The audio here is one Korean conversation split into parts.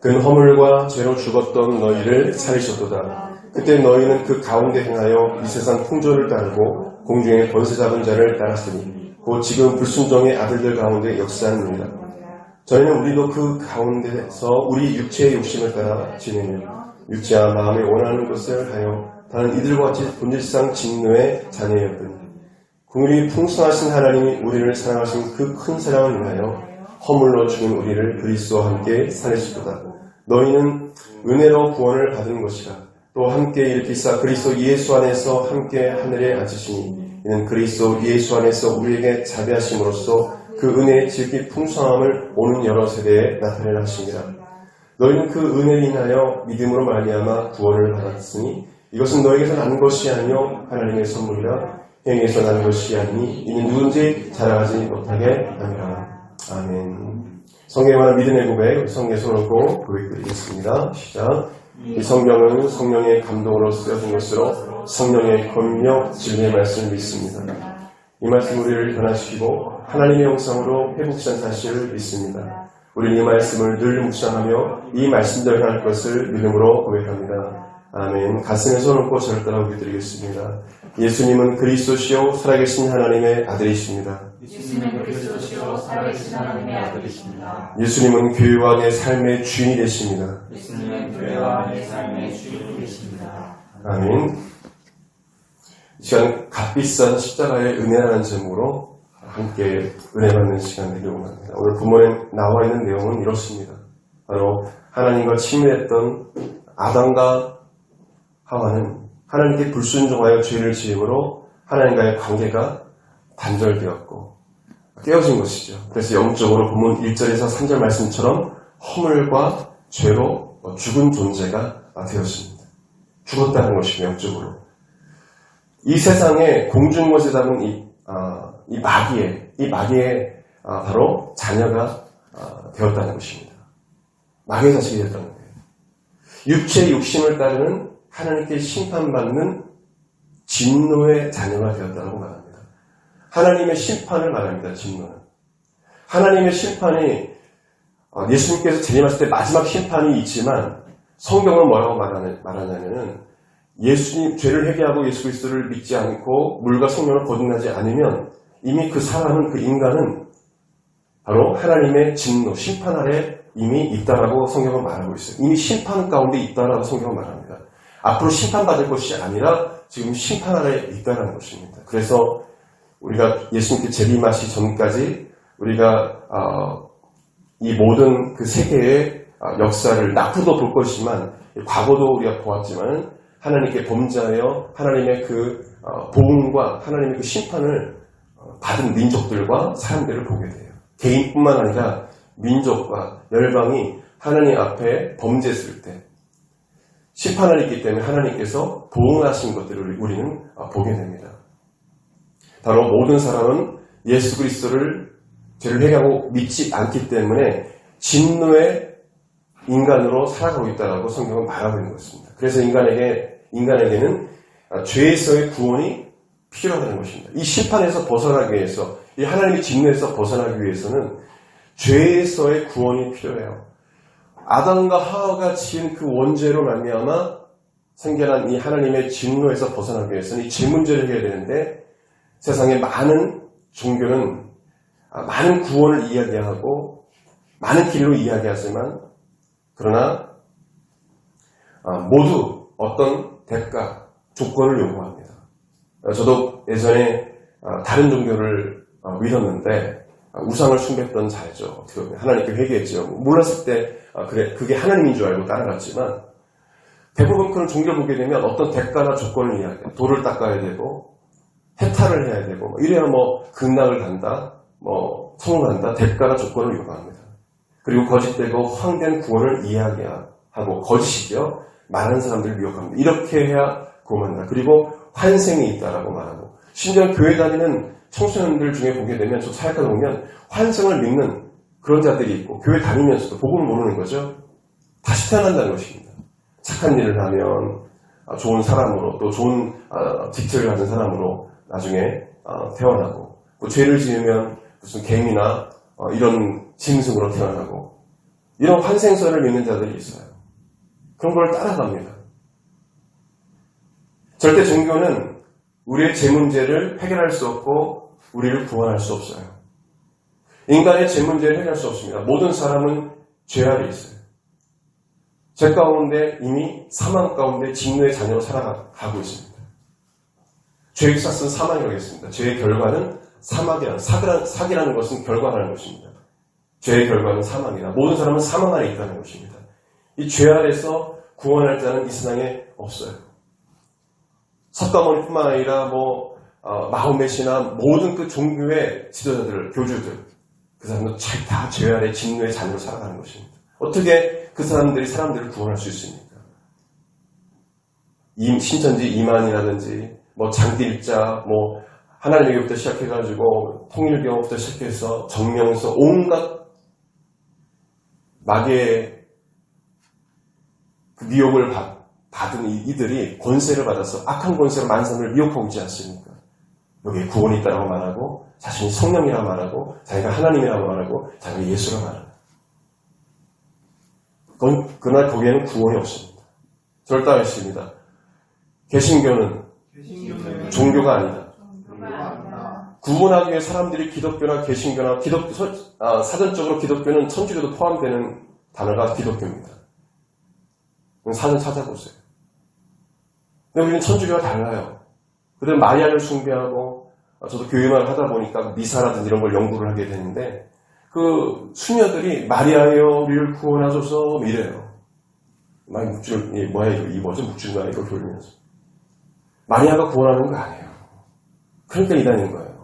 근 허물과 죄로 죽었던 너희를 살리셨도다. 그때 너희는 그 가운데 행하여 이 세상 풍조를 따르고 공중의 권세 잡은 자를 따랐으니 곧 지금 불순종의 아들들 가운데 역사하느니라. 저희는 우리도 그 가운데서 우리 육체의 욕심을 따라 지내며 육체와 마음에 원하는 것을 하여 다른 이들과 같이 본질상 진노의 자녀였더니 긍휼이 풍성하신 하나님이 우리를 사랑하신 그 큰 사랑을 인하여 허물로 죽은 우리를 그리스도와 함께 살리시도다. 너희는 은혜로 구원을 받은 것이라. 또 함께 일으키사 그리스도 예수 안에서 함께 하늘에 앉으시니 이는 그리스도 예수 안에서 우리에게 자비하심으로써 그 은혜의 지극히 풍성함을 오는 여러 세대에 나타내라 하시니라. 너희는 그 은혜를 인하여 믿음으로 말미암아 구원을 받았으니 이것은 너에게서 난 것이 아니요 하나님의 선물이라. 행위에서 난 것이 아니니 이는 누군지 자랑하지 못하게 함이라. 아멘. 성경에 관한 믿음의 고백, 성경에 손을 얹고 고백드리겠습니다. 시작. 이 성경은 성령의 감동으로 쓰여진 것으로 성령의 권명, 진리의 말씀을 믿습니다. 이 말씀 우리를 변화시키고 하나님의 형상으로 회복시한 사실을 믿습니다. 우리는 이 말씀을 늘 묵상하며 이 말씀대로 할 것을 믿음으로 고백합니다. 아멘. 가슴에 손을 얹고 저를 따라 고백드리겠습니다. 예수님은 그리스도시요 살아계신 하나님의 아들이십니다. 예수님은 그리스도시요 살아계신 하나님의 아들이십니다. 예수님은 교회와 내 삶의 주인이 되십니다. 예수님은 교회와 내 삶의 주인이 되십니다. 아멘. 이 시간 값비싼 십자가의 은혜라는 제목으로 함께 은혜 받는 시간 되길 원합니다. 오늘 본문에 나와 있는 내용은 이렇습니다. 바로 하나님과 친밀했던 아담과 하와는 하나님께 불순종하여 죄를 지음으로 하나님과의 관계가 단절되었고 깨어진 것이죠. 그래서 영적으로 본문 1절에서 3절 말씀처럼 허물과 죄로 죽은 존재가 되었습니다. 죽었다는 것이죠. 영적으로. 이 세상에 공중권세 잡은 이 마귀의 바로 자녀가 되었다는 것입니다. 마귀의 자식이 되었다는 거예요. 육체의 욕심을 따르는 하나님께 심판받는 진노의 자녀가 되었다고 말합니다. 하나님의 심판을 말합니다. 진노는. 하나님의 심판이 예수님께서 재림하실 때 마지막 심판이 있지만 성경은 뭐라고 말하냐면은 예수님 죄를 회개하고 예수 그리스도를 믿지 않고 물과 성령을 거듭나지 않으면 이미 그 사람은 그 인간은 바로 하나님의 진노, 심판 아래 이미 있다라고 성경은 말하고 있어요. 이미 심판 가운데 있다라고 성경은 말합니다. 앞으로 심판받을 것이 아니라 지금 심판 아래 있다는 것입니다. 그래서 우리가 예수님께 재림하시기 전까지 우리가 이 모든 그 세계의 역사를 나쁘도 볼 것이지만 과거도 우리가 보았지만 하나님께 범죄하여 하나님의 그 보응과 하나님의 그 심판을 받은 민족들과 사람들을 보게 돼요. 개인뿐만 아니라 민족과 열방이 하나님 앞에 범죄했을 때 심판을 있기 때문에 하나님께서 보응하신 것들을 우리는 보게 됩니다. 바로 모든 사람은 예수 그리스도를 죄를 회개하고 믿지 않기 때문에 진노의 인간으로 살아가고 있다고 성경은 말하고 있는 것입니다. 그래서 인간에게는 죄에서의 구원이 필요하다는 것입니다. 이 심판에서 벗어나기 위해서, 이 하나님의 진노에서 벗어나기 위해서는 죄에서의 구원이 필요해요. 아담과 하와가 지은 그 원죄로 말미암아 생겨난 이 하나님의 진노에서 벗어나기 위해서는 이 죄 문제를 해야 되는데 세상의 많은 종교는 많은 구원을 이야기하고 많은 길로 이야기하지만 그러나 모두 어떤 대가, 조건을 요구합니다. 저도 예전에 다른 종교를 믿었는데 우상을 숭배했던 자죠. 어떻게 보면 하나님께 회개했죠. 몰랐을 때 그게 하나님인 줄 알고 따라갔지만 대부분 그런 종교를 보게 되면 어떤 대가나 조건을 이야기해요. 돌을 닦아야 되고 해탈을 해야 되고 이래야 극락을 간다, 성공한다, 대가나 조건을 요구합니다. 그리고 거짓되고 황된 구원을 이야기하고 거짓이죠. 많은 사람들을 미혹합니다. 이렇게 해야 구원한다. 그리고 환생이 있다라고 말하고 심지어 교회 다니는 청소년들 중에 보게 되면 저 사역하다 보면 환생을 믿는 그런 자들이 있고 교회 다니면서도 복음을 모르는 거죠. 다시 태어난다는 것입니다. 착한 일을 하면 좋은 사람으로 또 좋은 직책을 가진 사람으로 나중에 태어나고 또 죄를 지으면 무슨 갱이나 이런 짐승으로 태어나고 이런 환생설을 믿는 자들이 있어요. 그런 걸 따라갑니다. 절대 종교는 우리의 제 문제를 해결할 수 없고 우리를 구원할 수 없어요. 인간의 제 문제를 해결할 수 없습니다. 모든 사람은 죄 아래 있어요. 죄 가운데 이미 사망 가운데 진노의 자녀로 살아가고 있습니다. 죄의 싹은 사망이라겠습니다. 죄의 결과는 사기라는 것은 결과라는 것입니다. 죄의 결과는 사망이다. 모든 사람은 사망 아래 있다는 것입니다. 이 죄 아래서 구원할 자는 이 세상에 없어요. 석가모니뿐만 아니라 마호멧이나 모든 그 종교의 지도자들, 교주들, 그 사람은 다 죄 아래 진노의 자녀로 살아가는 것입니다. 어떻게 그 사람들을 구원할 수 있습니까? 신천지 이만이라든지 장길자, 하나님에게부터 시작해가지고 통일교부터 시작해서 정명서 온갖 마귀의 그 미혹을 받은 이들이 권세를 받아서 악한 권세로 만상을 미혹하고 있지 않습니까? 여기에 구원이 있다고 말하고 자신이 성령이라고 말하고 자기가 하나님이라고 말하고 자기가 예수라고 말하고 그러나 거기에는 구원이 없습니다. 절대했습니다. 개신교는 종교가 아니다. 구분하기 위해 사람들이 기독교나 개신교나 사전적으로 기독교는 천주교도 포함되는 단어가 기독교입니다. 사전 찾아보세요. 근데 우리는 천주교가 달라요. 그들은 마리아를 숭배하고 저도 교회만 하다 보니까 미사라든지 이런 걸 연구를 하게 되는데 그 수녀들이 마리아여 우리를 구원하소서 이래요. 많이 묵주인가 이거 돌리면서 마리아가 구원하는 거 아니에요. 그러니까 이단인 거예요.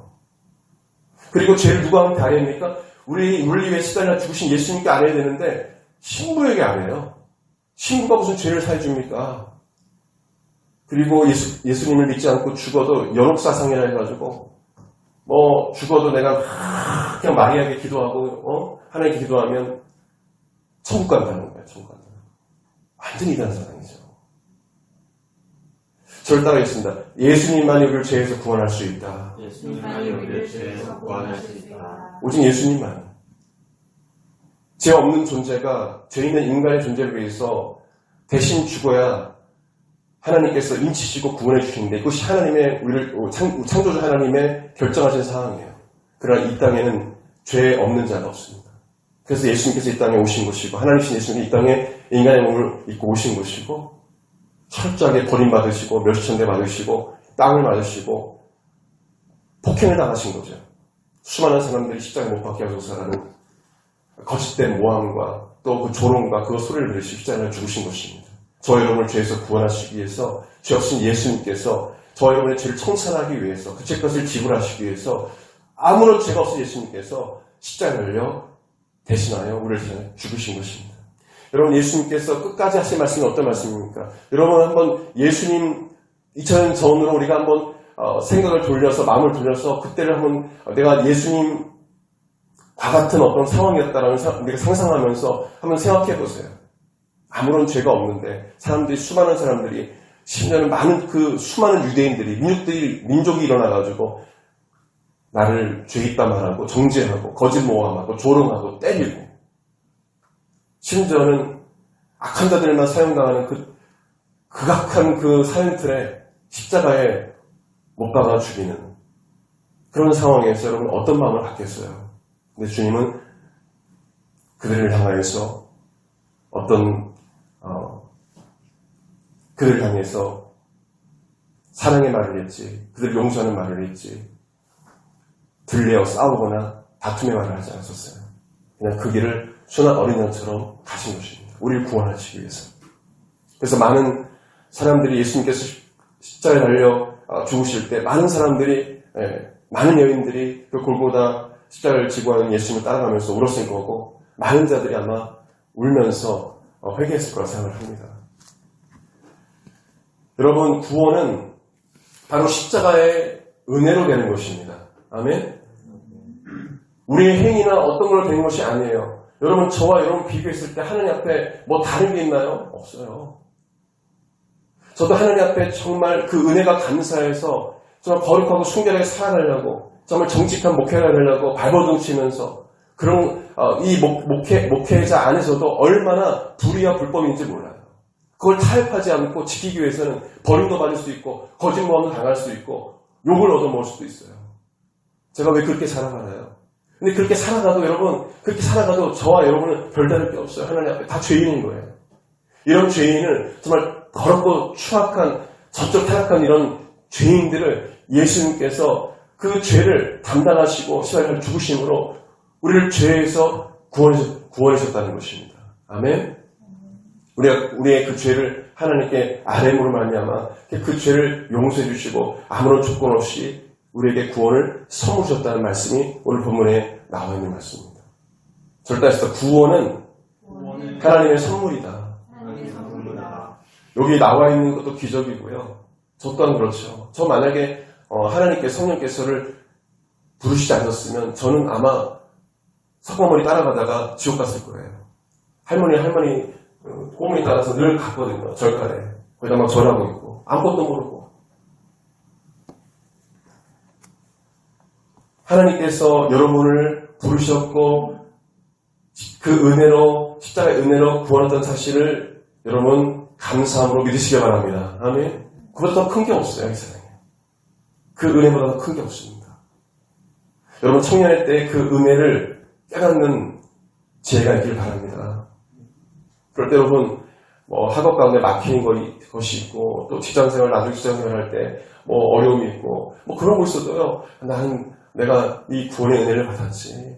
그리고 죄를 누구한테 안 합니까? 우리 위해 시달려 죽으신 예수님께 안 해야 되는데 신부에게 안 해요. 신부가 무슨 죄를 사해줍니까? 그리고 예수님을 믿지 않고 죽어도 연옥사상이라 해가지고 죽어도 내가 그냥 마리아에게 기도하고 하나님께 기도하면 천국 간다는 거예요. 천국 간다는 거예요. 완전히 이단한 사상이죠. 저를 따라하겠습니다. 예수님만이 우리를 죄에서 구원할 수 있다. 예수님만이 우리를 죄에서 구원할 수 있다. 오직 예수님만. 죄 없는 존재가 죄 있는 인간의 존재를 위해서 대신 죽어야 하나님께서 인치시고 구원해 주시는데 이것이 하나님의 우리를 창조주 하나님의 결정하신 사항이에요. 그러나 이 땅에는 죄 없는 자가 없습니다. 그래서 예수님께서 이 땅에 오신 것이고 하나님이신 예수님이 이 땅에 인간의 몸을 입고 오신 것이고 철저하게 버림받으시고 멸시천대 받으시고 땅을 맞으시고 폭행을 당하신 거죠. 수많은 사람들이 십자가에 못 박혀 살아가는 거짓된 모함과 또 그 조롱과 그 소리를 들으시고 십자가에 죽으신 것입니다. 저 여러분을 죄에서 구원하시기 위해서 죄 없으신 예수님께서 저 여러분의 죄를 청산하기 위해서 그 죄값을 지불하시기 위해서 아무런 죄가 없으신 예수님께서 십자가에 달려 대신하여 우리를 위해 죽으신 것입니다. 여러분 예수님께서 끝까지 하신 말씀이 어떤 말씀입니까? 여러분 한번 예수님 2000년 전으로 우리가 한번 생각을 돌려서 마음을 돌려서 그때를 한번 내가 예수님과 같은 어떤 상황이었다라는 우리가 상상하면서 한번 생각해 보세요. 아무런 죄가 없는데 수많은 사람들이 심지어는 많은 그 수많은 유대인들이 민족이 일어나가지고 나를 죄있다 말하고 정죄하고 거짓 모함하고 조롱하고 때리고 심지어는 악한 자들만 사용당하는 그 극악한 그 사형틀에 십자가에 못 박아 죽이는 그런 상황에서 여러분 어떤 마음을 갖겠어요? 근데 주님은 그들을 향하여서 그들을 향해서 사랑의 말을 했지, 그들을 용서하는 말을 했지, 들레어 싸우거나 다툼의 말을 하지 않았었어요. 그냥 그 길을 순한 어린 양처럼 가신 것입니다. 우리를 구원하시기 위해서. 그래서 많은 사람들이 예수님께서 십자가에 달려 죽으실 때 많은 사람들이 많은 여인들이 그 골고다 십자가를 지고 하는 예수님을 따라가면서 울었을 거고 많은 자들이 아마 울면서 회개했을 거라 생각을 합니다. 여러분 구원은 바로 십자가의 은혜로 되는 것입니다. 아멘. 우리의 행위나 어떤 걸로 되는 것이 아니에요. 여러분 저와 여러분 비교했을 때 하나님 앞에 뭐 다른 게 있나요? 없어요. 저도 하나님 앞에 정말 그 은혜가 감사해서 정말 거룩하고 순결하게 살아가려고 정말 정직한 목회를 하려고 발버둥 치면서 그런 이 목회자 안에서도 얼마나 불의와 불법인지 몰라요. 그걸 타협하지 않고 지키기 위해서는 버림도 받을 수 있고 거짓말도 당할 수 있고 욕을 얻어먹을 수도 있어요. 제가 왜 그렇게 살아가나요? 근데 그렇게 살아가도 여러분, 그렇게 살아가도 저와 여러분은 별다를 게 없어요. 하나님 앞에 다 죄인인 거예요. 이런 죄인을 정말 더럽고 추악한 저쪽 타락한 이런 죄인들을 예수님께서 그 죄를 담당하시고 십자가에 죽으심으로 우리를 죄에서 구원하셨다는 것입니다. 아멘. 우리의 그 죄를 하나님께 아뢰므로 말미암아 그 죄를 용서해 주시고 아무런 조건 없이 우리에게 구원을 선물 주셨다는 말씀이 오늘 본문에 나와 있는 말씀입니다. 절대에서 구원은 하나님의 선물이다. 여기 나와 있는 것도 기적이고요. 저 또한 그렇죠. 저 만약에 하나님께 성령께서를 부르시지 않았으면 저는 아마 석가모니 따라가다가 지옥 갔을 거예요. 할머니 꼬문이 따라서 늘 갔거든요. 절간에. 거기다 막 절하고 있고 아무것도 모르고. 하나님께서 여러분을 부르셨고 그 은혜로 십자가의 은혜로 구원했던 사실을 여러분 감사함으로 믿으시기 바랍니다. 아멘. 그보다 더 큰 게 없어요. 이 세상에. 그 은혜보다 더 큰 게 없습니다. 여러분 청년의 때 그 은혜를 깨닫는 지혜가 있길 바랍니다. 그럴 때 여러분 학업 가운데 막히는 것이 있고 또 직장생활 나중 직장생활 할 때 어려움이 있고 그런 거 있어도요. 나는 내가 이 구원의 은혜를 받았지.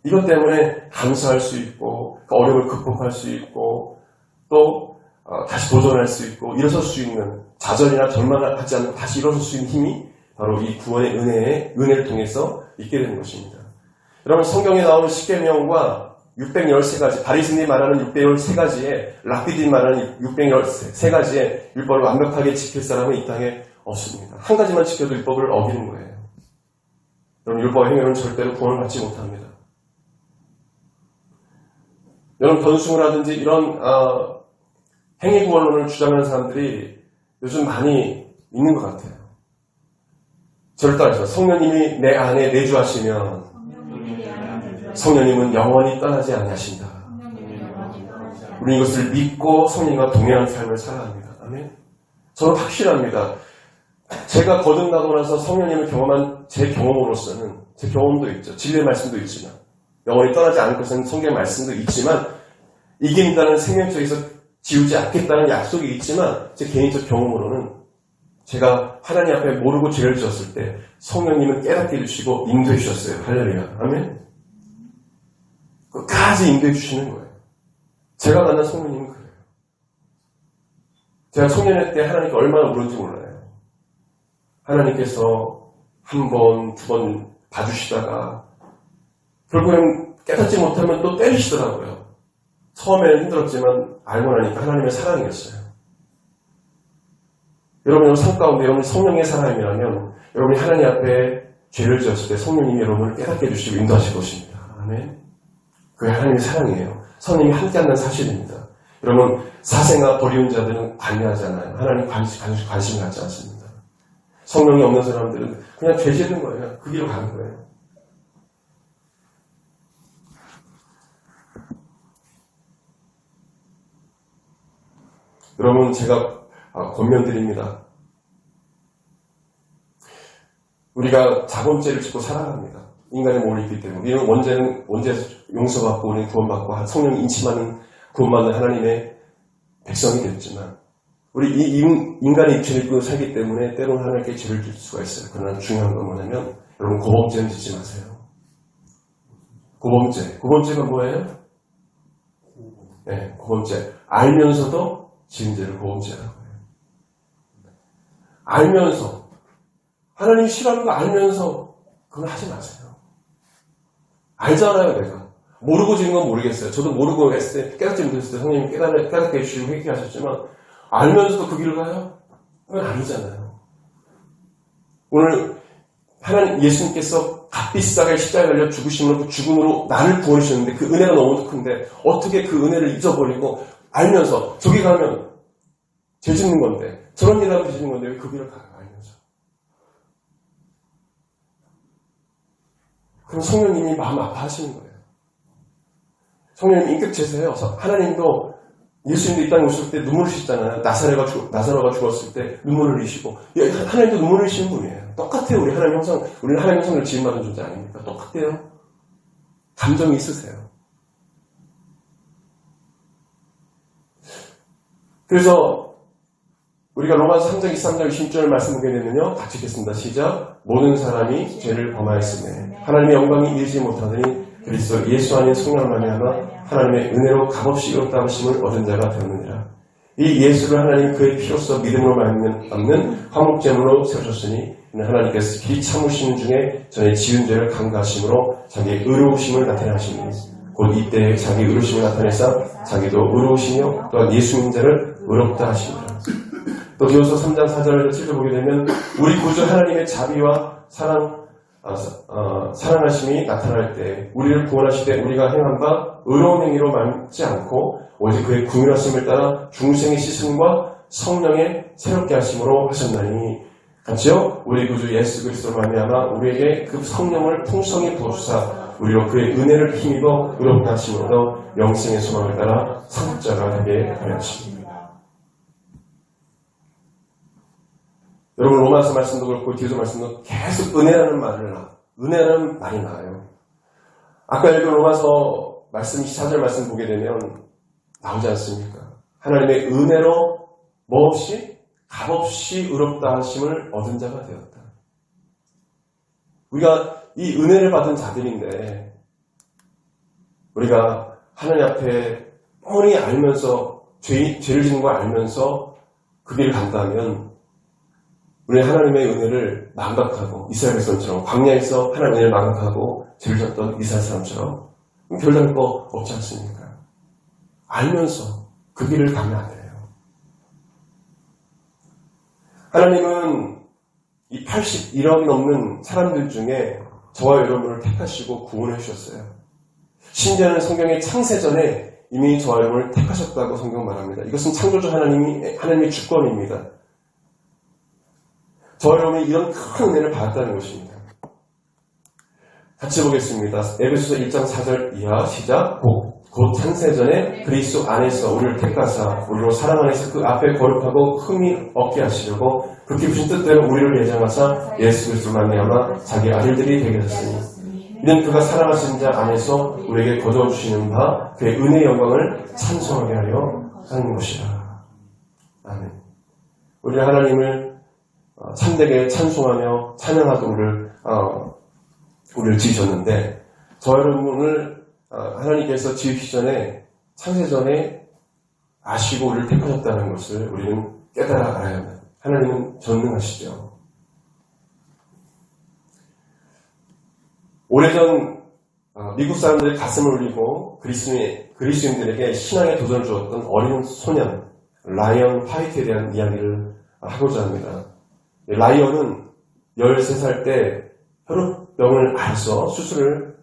이것 때문에 감사할 수 있고 그 어려움을 극복할 수 있고 또 다시 도전할 수 있고 일어설 수 있는 좌절이나 절망하지 않고 다시 일어설 수 있는 힘이 바로 이 구원의 은혜를 통해서 있게 되는 것입니다. 여러분 성경에 나오는 십계명과 613가지, 바리새인이 말하는 613가지에 랍비들이 말하는 613가지의 율법을 완벽하게 지킬 사람은 이 땅에 없습니다. 한 가지만 지켜도 율법을 어기는 거예요. 여러분 율법의 행위는 절대로 구원을 받지 못합니다. 여러분 번숭을 하든지 이런 행위구원론을 주장하는 사람들이 요즘 많이 있는 것 같아요. 저를 따라서 성령님이 내 안에 내주하시면 성령님은 영원히 떠나지 아니하신다. 우리 이것을 믿고 성령과 동행하는 삶을 살아갑니다. 아멘. 저는 확실합니다. 제가 거듭나고 나서 성령님을 경험한 제 경험으로서는 제 경험도 있죠. 진리의 말씀도 있지만 영원히 떠나지 않을 것은 성경의 말씀도 있지만 이긴다는 생명 속에서 지우지 않겠다는 약속이 있지만 제 개인적 경험으로는 제가 하나님 앞에 모르고 죄를 지었을 때 성령님은 깨닫게 해주시고 인도해 주셨어요. 할렐루야. 아멘. 끝까지 인도해 주시는 거예요. 제가 만난 성령님은 그래요. 제가 청년의 때 하나님께 얼마나 울었는지 몰라요. 하나님께서 한 번, 두 번 봐주시다가 결국엔 깨닫지 못하면 또 때리시더라고요. 처음에는 힘들었지만 알고 나니까 하나님의 사랑이었어요. 여러분 삶 가운데 여러분 성령의 사랑이라면 여러분이 하나님 앞에 죄를 지었을 때 성령님이 여러분을 깨닫게 해주시고 인도하실 것입니다. 아멘. 그게 하나님의 사랑이에요. 성령님이 함께한다는 사실입니다. 여러분 사생아 버리운 자들은 관여하지 않아요. 하나님 관심을 갖지 않습니다. 성령이 없는 사람들은 그냥 죄 짓는 거예요. 그 길로 가는 거예요. 여러분 제가 권면드립니다. 우리가 자본죄를 짓고 살아갑니다. 인간의 몸이 있기 때문에 우리는 원죄에서 용서받고 우리는 구원받고 성령 인침하는 구원받는 하나님의 백성이 됐지만 우리 이 인간의 입체를 입고 살기 때문에 때로는 하나님께 죄를 질 수가 있어요. 그러나 중요한 건 뭐냐면 여러분 고범죄는 짓지 마세요. 고범죄가 뭐예요? 네, 고범죄. 알면서도 지은 죄를 고범죄라고 해요. 알면서 하나님이 싫어하는 거 알면서 그건 하지 마세요. 알잖아요, 내가. 모르고 지은 건 모르겠어요. 저도 모르고 했을 때, 깨닫지 못했을 때 성령님이 깨닫게 해주시고 회개하셨지만, 알면서도 그 길을 가요? 그건 아니잖아요. 오늘, 예수님께서 값비싸게 십자가에 달려 죽으심으로 그 죽음으로 나를 구원하셨는데 그 은혜가 너무 큰데, 어떻게 그 은혜를 잊어버리고, 알면서, 저기 가면 죄 짓는 건데, 저런 일 하면 죄 짓는 건데, 왜 그 길을 가요? 알면서. 그럼 성령님이 마음 아파하시는 거예요. 성령님 인격체세요. 하나님도 예수님도 이 땅에 오실 때 눈물을 흘리셨잖아요. 나사로가 죽었을 때 눈물을 흘리시고 하나님도 눈물을 흘리시는 분이에요. 똑같아요. 우리는 하나님 형상을 지음받은 존재 아닙니까? 똑같아요. 감정이 있으세요. 그래서 우리가 로마서 3장 23절 20절 말씀 보게 되면요. 같이 읽겠습니다. 시작. 모든 사람이 죄를 범하였으며 하나님의 영광이 이르지 못하더니 그리스도 예수 안에 성령을 말미암아 하나님의 은혜로 값없이 의롭다 하심을 얻은 자가 되었느니라. 이 예수를 하나님 그의 피로써 믿음으로 말미암는 화목제물로 세우셨으니 하나님께서 길이 참으시는 중에 전에 지은 죄를 간과하심으로 자기의 의로우심을 나타내시니 곧 이때 자기 의로우심을 나타내사 자기도 의로우시며 또한 예수 믿는 자를 의롭다 하시니라. 또 디오서 3장 4절에서 7절 보게 되면 우리 구주 하나님의 자비와 사랑하심이 나타날 때 우리를 구원하실 때 우리가 행한 바 의로운 행위로 남지 않고 오직 그의 궁율하심을 따라 중생의 씻음과 성령의 새롭게 하심으로 하셨나니 같이요 우리 구주 예수 그리스도로 말미암아 우리에게 그 성령을 풍성히 부어주사 우리로 그의 은혜를 힘입어 의롭다 하심으로 영생의 소망을 따라 상속자가 되게 하려 하십니다. 여러분 로마서 말씀도 그렇고 디오서 말씀도 계속 은혜라는 말이 나와요. 아까 읽은 로마서 말씀 24절 말씀 보게 되면 나오지 않습니까? 하나님의 은혜로 몹시 값없이 의롭다 하심을 얻은 자가 되었다. 우리가 이 은혜를 받은 자들인데 우리가 하나님 앞에 뻔히 알면서 죄를 짓는 걸 알면서 그 길을 간다면 우리 하나님의 은혜를 망각하고 이스라엘 백성처럼 광야에서 하나님의 은혜를 망각하고 죄를 졌던 이스라엘 사람처럼 별다를 거 없지 않습니까? 알면서 그 길을 가면 안 돼요. 하나님은 이 81억이 넘는 사람들 중에 저와 여러분을 택하시고 구원해 주셨어요. 심지어는 성경의 창세전에 이미 저와 여러분을 택하셨다고 성경 말합니다. 이것은 창조주 하나님의 주권입니다. 저와 여러분이 이런 큰 은혜를 받았다는 것입니다. 같이 보겠습니다. 에베소서 1장 4절 이하 시작. 곧 창세전에 그리스도 안에서 우리를 택하사 우리로 사랑 안에서 그 앞에 거룩하고 흠이 없게 하시려고 그 깊으신 뜻대로 우리를 예정하사 예수 그리스도로 말미암아 자기 아들들이 되게 하셨으니 이는 그가 사랑하신 자 안에서 우리에게 거두어주시는 바 그의 은혜의 영광을 찬송하게 하려 하는 것이라. 아멘. 우리는 하나님을 참되게 찬송하며 찬양하도록 우리를 지으셨는데 저 여러분을 하나님께서 지으시기 전에 창세전에 아시고 우리를 택하셨다는 것을 우리는 깨달아 알아야 합니다. 하나님은 전능하시죠. 오래전 미국 사람들의 가슴을 울리고 그리스도인들에게 신앙의 도전을 주었던 어린 소년 라이언 화이트에 대한 이야기를 하고자 합니다. 라이언은 13살 때 혈우병을 앓아서 수술을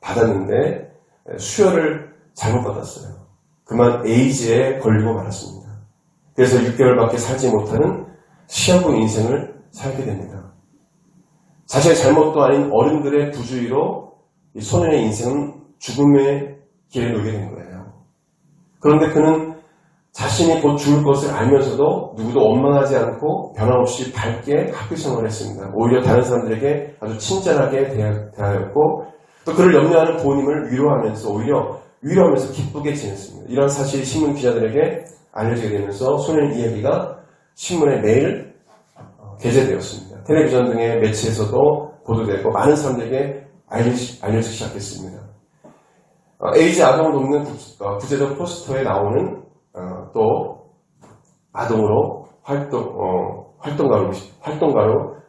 받았는데 수혈을 잘못 받았어요. 그만 에이즈에 걸리고 말았습니다. 그래서 6개월밖에 살지 못하는 시한부 인생을 살게 됩니다. 자신의 잘못도 아닌 어른들의 부주의로 이 소년의 인생은 죽음의 길에 놓게 된 거예요. 그런데 그는 자신이 곧 죽을 것을 알면서도 누구도 원망하지 않고 변함없이 밝게 학교 생활을 했습니다. 오히려 다른 사람들에게 아주 친절하게 대하였고 또 그를 염려하는 부모님을 위로하면서 기쁘게 지냈습니다. 이런 사실이 신문 기자들에게 알려지게 되면서 소년의 이야기가 신문에 매일 게재되었습니다. 텔레비전 등의 매체에서도 보도되고 많은 사람들에게 알려지기 시작했습니다. 에이즈 아동을 돕는 구제적 포스터에 나오는 또 아동으로 활동가로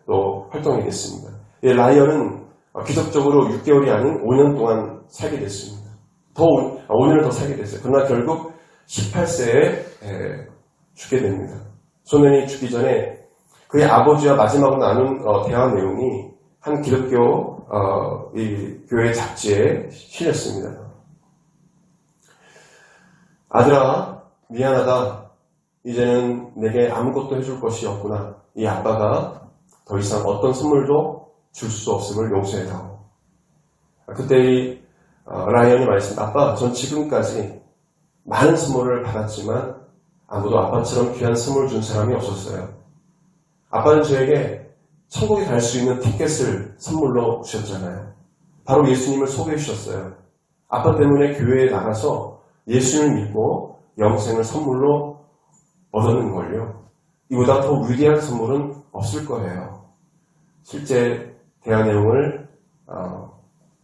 또 활동하게 됐습니다. 라이언은 기적적으로 6개월이 아닌 5년 동안 살게 됐습니다. 5년을 더 살게 됐어요. 그러나 결국 18세에 죽게 됩니다. 소년이 죽기 전에 그의 아버지와 마지막으로 나눈 대화 내용이 한 기독교 이 교회 잡지에 실렸습니다. 아들아, 미안하다. 이제는 내게 아무것도 해줄 것이 없구나. 이 아빠가 더 이상 어떤 선물도 줄 수 없음을 용서해다오. 그때 이 라이언이 말했습니다. 아빠, 전 지금까지 많은 선물을 받았지만 아무도 아빠처럼 귀한 선물 준 사람이 없었어요. 아빠는 저에게 천국에 갈 수 있는 티켓을 선물로 주셨잖아요. 바로 예수님을 소개해 주셨어요. 아빠 때문에 교회에 나가서 예수님을 믿고 영생을 선물로 얻는 걸요. 이보다 더 위대한 선물은 없을 거예요. 실제 대화 내용을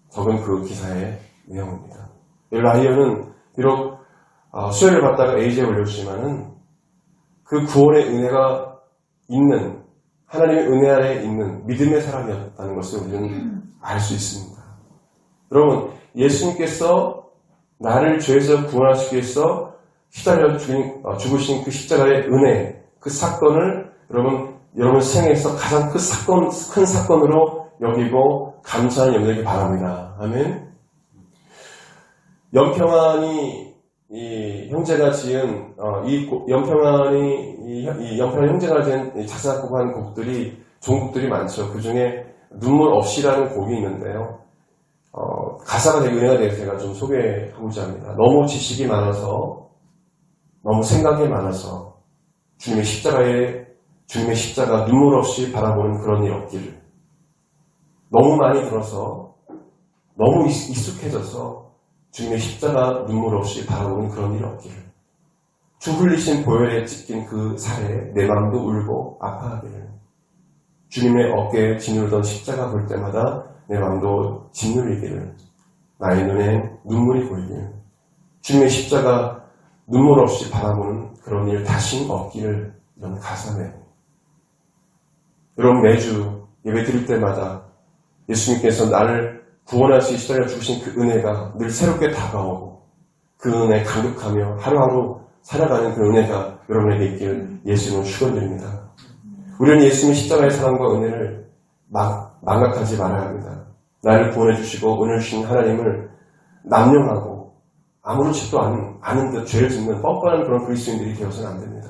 적은 그 기사의 내용입니다. 라이언은 비록 수혈을 받다가 에이즈에 걸렸지만은 그 구원의 은혜가 있는 하나님의 은혜 아래 있는 믿음의 사람이었다는 것을 우리는 알 수 있습니다. 여러분, 예수님께서 나를 죄에서 구원하시기 위해서 시달려 죽으신 그 십자가의 은혜, 그 사건을 여러분 생애에서 가장 큰 사건으로 여기고 감사하는 여러분에게 바랍니다. 아멘. 연평안이 이 형제가 지은 연평안이 형제가 지은 작사곡한 곡들이 종곡들이 많죠. 그 중에 눈물 없이라는 곡이 있는데요. 가사가 되게 은혜가 돼서 제가 좀 소개하고자 합니다. 너무 지식이 많아서, 너무 생각이 많아서 주님의 십자가 눈물 없이 바라보는 그런 일 없기를. 너무 많이 들어서, 너무 익숙해져서 주님의 십자가 눈물 없이 바라보는 그런 일 없기를. 주 흘리신 보혈에 찢긴 그 살에 내 마음도 울고 아파하기를. 주님의 어깨에 짓누르던 십자가 볼 때마다 내 마음도 짓눌리기를. 나의 눈에 눈물이 보이기를. 주님의 십자가 눈물 없이 바라보는 그런 일 다신 없기를. 이런 가사네요. 여러분, 매주 예배 드릴 때마다 예수님께서 나를 구원하시기 시달려 주신 그 은혜가 늘 새롭게 다가오고 그 은혜에 감격하며 하루하루 살아가는 그 은혜가 여러분에게 있기를 예수님은 축원드립니다. 우리는 예수님의 십자가의 사랑과 은혜를 망각하지 말아야 합니다. 나를 구원해 주시고 은혜를 주신 하나님을 남용하고 아무렇지도 않은 듯 죄를 짓는 뻔뻔한 그런 그리스도인들이 되어서는 안 됩니다.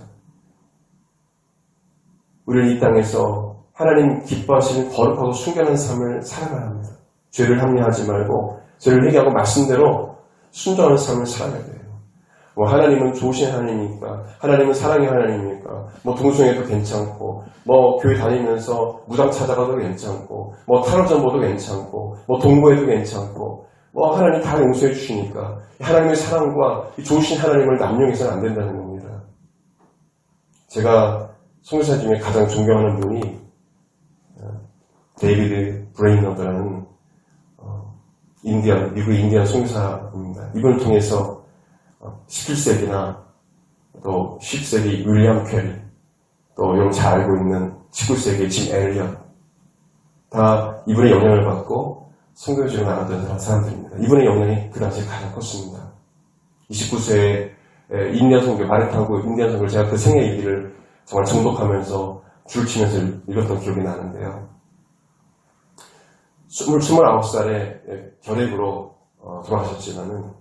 우리는 이 땅에서 하나님 기뻐하시는 거룩하고 순결한 삶을 살아가야 합니다. 죄를 합리하지 말고 죄를 회개하고 말씀대로 순종하는 삶을 살아야 돼요. 하나님은 좋으신 하나님입니까? 하나님은 사랑의 하나님입니까? 동성애도 괜찮고, 교회 다니면서 무당 찾아가도 괜찮고, 탈원전보도 괜찮고, 동거해도 괜찮고, 하나님 다 용서해 주시니까 하나님의 사랑과 좋으신 하나님을 남용해서는 안 된다는 겁니다. 제가 선교사 중에 가장 존경하는 분이 데이비드 브레이너드라는 미국 인디안 선교사입니다. 이분을 통해서 17세기나 또 10세기 윌리엄 캐리, 또 여러분 잘 알고 있는 19세기 짐 엘리엇, 다 이분의 영향을 받고 선교지로 나갔던 사람들입니다. 이분의 영향이 그 당시에 가장 컸습니다. 29세에 인디안 선교, 말을 타고 인디안 선교를 제가 그 생애 얘기를 정말 정독하면서 줄 치면서 읽었던 기억이 나는데요. 29살에 결핵으로 돌아가셨지만은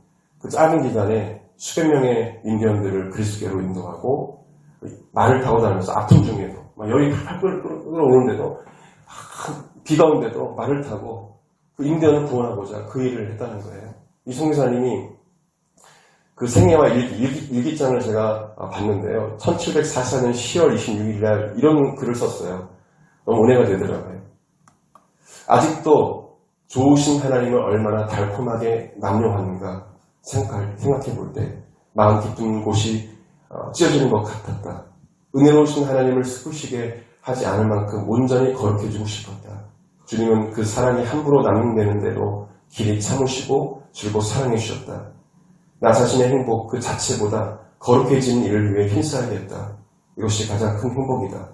그 짧은 기간에 수백 명의 인디언들을 그리스도께로 인도하고 말을 타고 다니면서 아픈 중에도 열이 팔팔 끓어오는데도 비가 오는데도 말을 타고 그 인디언을 구원하고자 그 일을 했다는 거예요. 이 선교사님이 그 생애와 일기장을 제가 봤는데요. 1744년 10월 26일 날 이런 글을 썼어요. 너무 은혜가 되더라고요. 아직도 좋으신 하나님을 얼마나 달콤하게 남용하는가 생각해 볼 때 마음 깊은 곳이 찢어지는 것 같았다. 은혜로우신 하나님을 슬프시게 하지 않을 만큼 온전히 거룩해지고 싶었다. 주님은 그 사랑이 함부로 남용되는 대로 길이 참으시고 줄곧 사랑해 주셨다. 나 자신의 행복 그 자체보다 거룩해지는 일을 위해 힘써야겠다. 이것이 가장 큰 행복이다.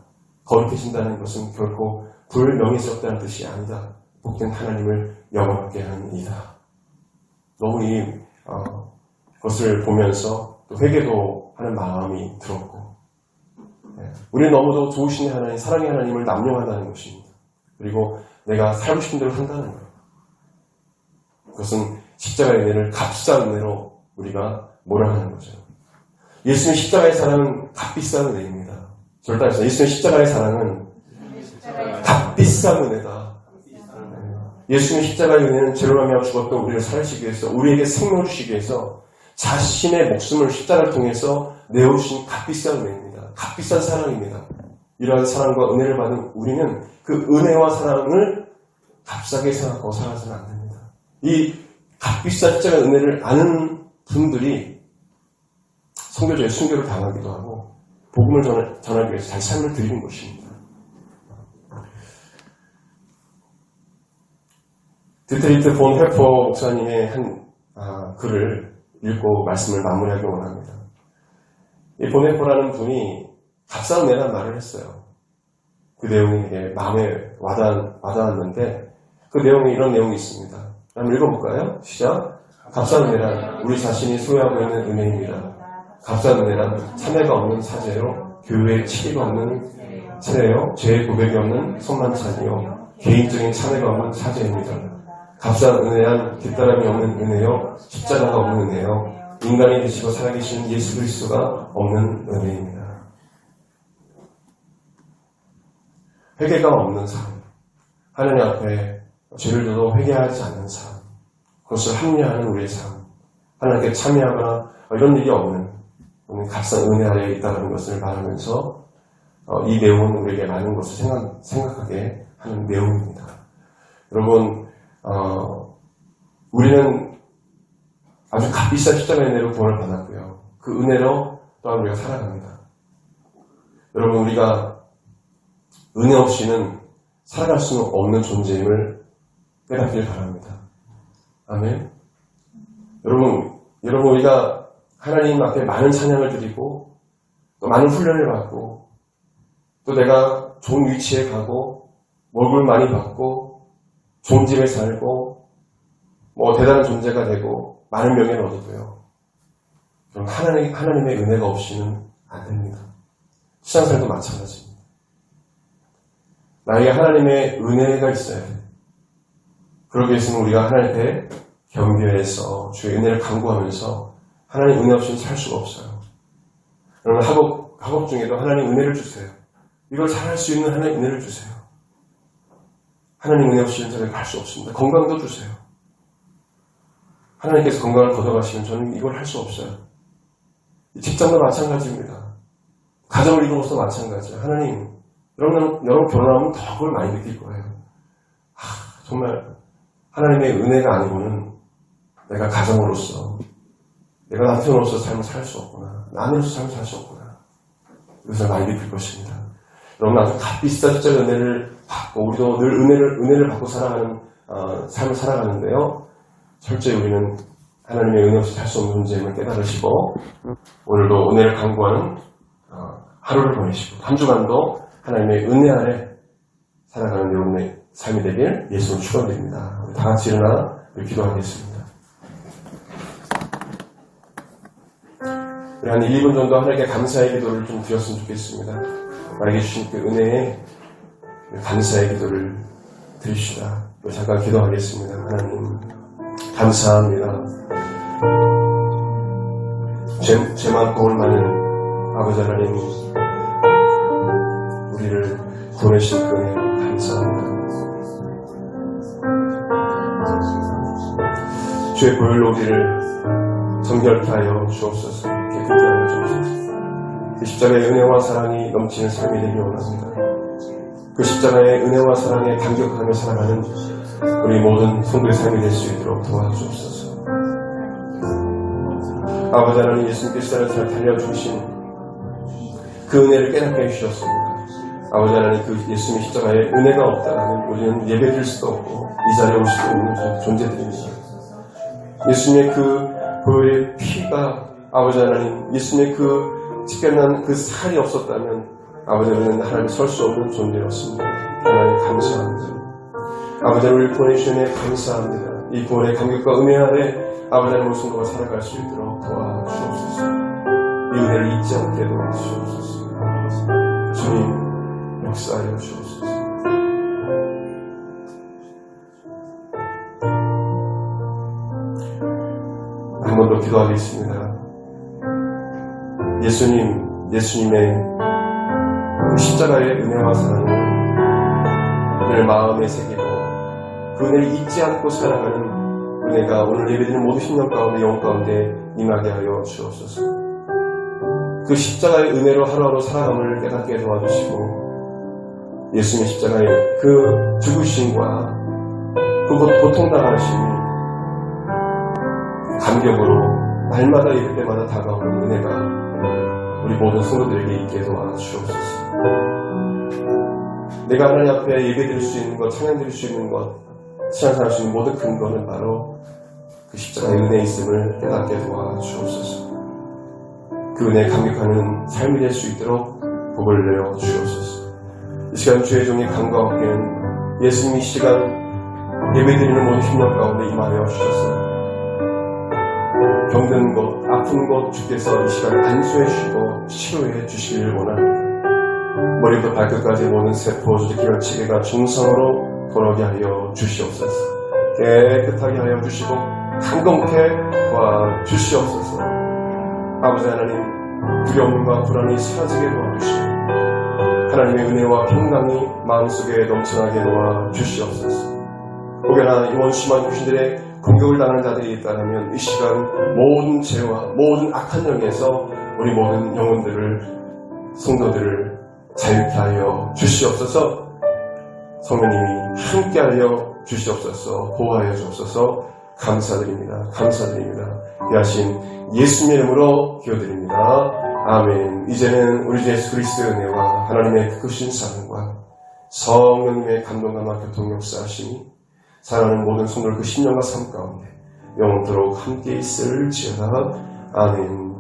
거룩해진다는 것은 결코 불명예스럽다는 뜻이 아니다. 복된 하나님을 영원하게 하는 일이다. 너무 그것을 보면서 또 회개도 하는 마음이 들었고, 우리는 너무도 좋으신 하나님, 사랑의 하나님을 남용한다는 것입니다. 그리고 내가 살고 싶은 대로 산다는 거예요. 그것은 십자가의 은혜를 값비싼 은혜로 우리가 몰아가는 거죠. 예수님의 십자가의 사랑은 값비싼 은혜입니다. 저를 따라서 예수님의 십자가의 사랑은 값비싼 은혜다. 예수님의 십자가의 은혜는 죄로 말미암아 죽었던 우리를 살리시기 위해서, 우리에게 생명을 주시기 위해서 자신의 목숨을 십자가를 통해서 내어주신 값비싼 은혜입니다. 값비싼 사랑입니다. 이러한 사랑과 은혜를 받은 우리는 그 은혜와 사랑을 값싸게 생각하고 살아서는 안 됩니다. 이 값비싼 십자가의 은혜를 아는 분들이 선교적인 순교를 당하기도 하고 복음을 전하기 위해서 자기 삶을 드리는 것입니다. 디트리트 본 회퍼 목사님의 한 글을 읽고 말씀을 마무리하기 원합니다. 이 본 회퍼라는 분이 값싼 은혜라는 말을 했어요. 그 내용이 되게 마음에 와닿았는데 그 내용에 이런 내용이 있습니다. 한번 읽어볼까요? 시작. 값싼 은혜란 우리 자신이 소유하고 있는 은혜입니다. 값싼 은혜란 참회가 없는 사죄요, 교회에 치리가 없는 세례요, 죄의 고백이 없는 손만찬이요, 개인적인 참회가 없는 사죄입니다. 값싼 은혜란 뒷사람이 없는 은혜요, 십자가가 없는 은혜요, 인간이 되시고 살아계신 예수 그리스도가 없는 은혜입니다. 회개가 없는 삶, 하나님 앞에 죄를 져도 회개하지 않는 삶, 그것을 합리화하는 우리의 삶, 하나님께 참여하거나 이런 일이 없는 값싼 은혜 아래에 있다는 것을 말하면서 이 내용은 우리에게 많은 것을 생각하게 하는 내용입니다. 여러분, 우리는 아주 값비싼 십자가의 은혜로 구원을 받았고요. 그 은혜로 또한 우리가 살아갑니다. 여러분, 우리가 은혜 없이는 살아갈 수는 없는 존재임을 깨닫길 바랍니다. 아멘. 여러분, 우리가 하나님 앞에 많은 찬양을 드리고 또 많은 훈련을 받고 또 내가 좋은 위치에 가고 월급을 많이 받고 좋은 집에 살고 대단한 존재가 되고 많은 명예를 얻어도요. 그럼 하나님의 은혜가 없이는 안 됩니다. 신앙생활도 마찬가지입니다. 나에게 하나님의 은혜가 있어야 돼. 그러기 위해서는 우리가 하나님 앞에 경배해서 주의 은혜를 간구하면서 하나님 은혜 없이는 살 수가 없어요. 여러분, 학업 중에도 하나님 은혜를 주세요. 이걸 잘할 수 있는 하나님 은혜를 주세요. 하나님 은혜 없이는 저는 갈 수 없습니다. 건강도 주세요. 하나님께서 건강을 걷어가시면 저는 이걸 할 수 없어요. 직장도 마찬가지입니다. 가정을 이루어서도 마찬가지예요. 하나님, 여러분 결혼하면 더 그걸 많이 느낄 거예요. 정말 하나님의 은혜가 아니고는 내가 가정으로서, 내가 남편으로서 삶을 살 수 없구나. 아내로서 삶을 살 수 없구나. 이것을 많이 느낄 것입니다. 여러분, 아주 값비싼 십자가의 은혜를 받고 우리도 늘 은혜를 받고 살아가는 삶을 살아가는데요. 철저히 우리는 하나님의 은혜 없이 살 수 없는 존재임을 깨달으시고 오늘도 은혜를 간구하는 하루를 보내시고 한 주간도 하나님의 은혜 아래 살아가는 여러분의 삶이 되길 예수로 축원드립니다. 우리 다 같이 일어나 기도하겠습니다. 우리 한 1, 2분 정도 하나님께 감사의 기도를 좀 드렸으면 좋겠습니다. 나에게 주신 그 은혜에 감사의 기도를 드립시다. 잠깐 기도하겠습니다. 하나님 감사합니다. 죄 많고 올 많은 아버지 하나님, 우리를 보내신 그 은혜 감사합니다. 주의 보혈로 우리를 정결케 하여 주옵소서. 깨끗게 하여 주옵소서. 그 십자가의 은혜와 사랑이 넘치는 삶이 되기 원합니다. 그 십자가의 은혜와 사랑에 감격하며 살아가는 우리 모든 성도의 삶이 될 수 있도록 도와주옵소서. 아버지 하나님, 예수님께서 잘 달려주신 그 은혜를 깨닫게 해주셨습니다. 아버지 하나님, 그 예수님의 십자가에 은혜가 없다면 우리는 예배드릴 수도 없고 이 자리에 올 수도 없는 존재들입니다. 예수님의 그 보혈의 피가, 아버지 하나님, 예수님의 그 집결난 그 살이 없었다면 아버지 하나님, 하나님 설 수 없는 존재였습니다. 하나님 감사합니다. 아버지 하나님, 우리를 보내주신 은혜 감사합니다. 이 구원의 감격과 은혜 아래 아버지 하나님 모습과 살아갈 수 있도록 도와주옵소서. 이 은혜를 잊지 않게 도와주옵소서. 주님 역사하여 주옵소서. 한 번 더 기도하겠습니다. 예수님의 십자가의 은혜와 사랑을 늘 마음에 새기고 그 은혜를 잊지 않고 살아가는 은혜가 오늘 예배드리는 모든 심령 가운데 영혼 가운데 임하게 하여 주옵소서. 그 십자가의 은혜로 하루하루 살아감을 깨닫게 도와주시고 예수님의 십자가의 그 죽으심과 그 고통당하심이 감격으로 날마다 예배 때마다 다가오는 은혜가 우리 모든 성도들에게 있게 도와주옵소서. 내가 하나님 앞에 예배드릴 수 있는 것, 찬양드릴 수 있는 것, 찬양할 수 있는 모든 근거는 바로 그 십자가의 은혜에 있음을 깨닫게 도와주옵소서. 그 은혜에 감격하는 삶이 될 수 있도록 복을 내어 주옵소서. 이 시간 주의 종이 간과 함께는 예수님이 이 시간 예배드리는 모든 심령 가운데 임하여 주셔서 병든 것, 아픈 것 주께서 이 시간 안수해 주시고 치료해 주시기를 원합니다. 머리부터 발끝까지 모든 세포, 조직, 기관, 체계가 정상으로 돌아오게 하여 주시옵소서. 깨끗하게 하여 주시고 강건케 도와주시옵소서. 아버지 하나님, 두려움과 불안이 사라지게 도와주시고 하나님의 은혜와 평강이 마음속에 넘쳐나게 도와주시옵소서. 혹여나 이 원수만 귀신들의 공격을 당하는 자들이 있다면 이 시간 모든 죄와 모든 악한 영에서 우리 모든 영혼들을, 성도들을 자유케 하여 주시옵소서. 성령님이 함께하여 주시옵소서. 보호하여 주옵소서. 감사드립니다. 감사드립니다. 귀하신 예수님의 이름으로 기도드립니다. 아멘. 이제는 우리 주 예수 그리스도의 은혜와 하나님의 크신 사랑과 성령님의 감동감과 교통 역사하심이 사랑하는 모든 성도들 그 심령과 삶 가운데 영원토록 함께 있을지어다. 아멘.